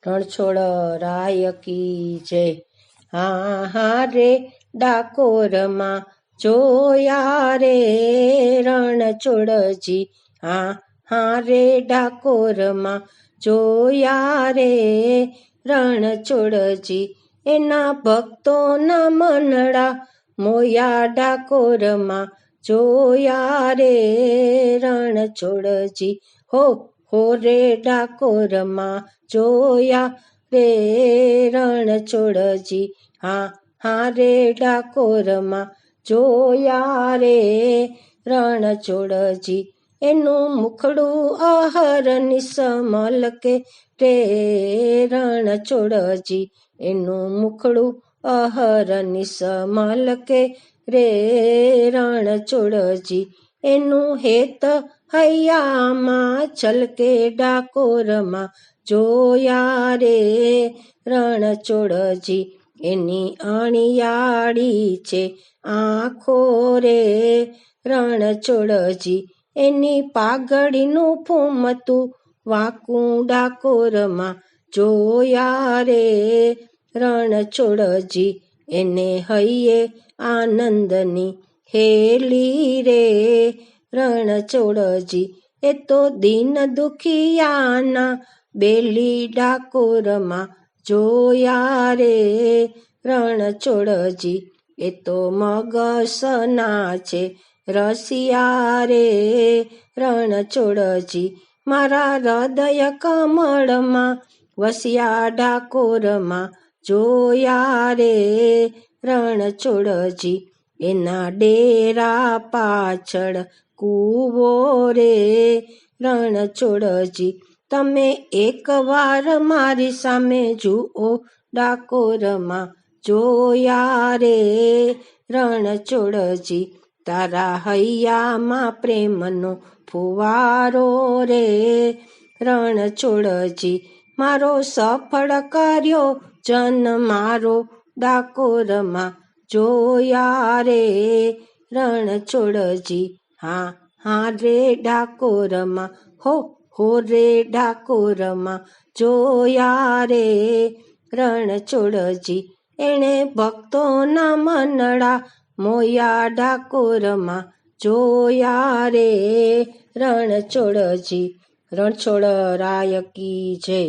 રણછોડ રાય કી જય। હા હા રે ડાકોરમાં જોયા રે રણછોડજી, હા હા રે ડાકોરમાં જોયા રે રણછોડજી, એના ભક્તોના મનડા મોયા ડાકોરમાં જોયા રે રણછોડજી, હો રે ડાકોરમાં જોયા રે રણછોડજી, હા હા રે ડાકોરમાં જોયા રે રણછોડજી, એનું મુખડું અહરની સમલકે રે રણછોડજી, એનું મુખડું અહરની સમલકે રે રણછોડજી, એનું હેત હૈયામાં છલકે ડાકોરમાં જોયા રે રણછોડજી, એની અણિયાળી છે આંખો રે રણછોડજી, એની પાઘડીનું ફૂમતું વાંકું ડાકોરમાં જોયા રે રણછોડજી, એને હૈયે આનંદની હેલી રે રણછોડજી, એ તો દીન દુખિયાના બેલી ડાકોરમાં જોયા રે રણછોડજી, એ તો મગસના છે રસિયા રે રણછોડજી, મારા હૃદય કમળમાં વસ્યા ડાકોરમાં જોયા રે રણછોડજી, એના ડેરા પાછળ કૂવો રે રણછોડજી, તમે એકવાર મારી સામે જુઓ ડાકોરમાં જોયા રે રણછોડજી, તારા હૈયામાં પ્રેમનો ફુવારો રે રણછોડજી, મારો સફળ કર્યો જન મારો ડાકોરમાં જોયા રે રણછોડજી, હા હા રે ડાકોરમાં હો રે ડાકોરમાં જોયા રે રણછોડજી, એણે ભક્તોના મનડા મોયા ડાકોરમાં જોયા રે રણછોડજી। રણછોડ રાય કી જય।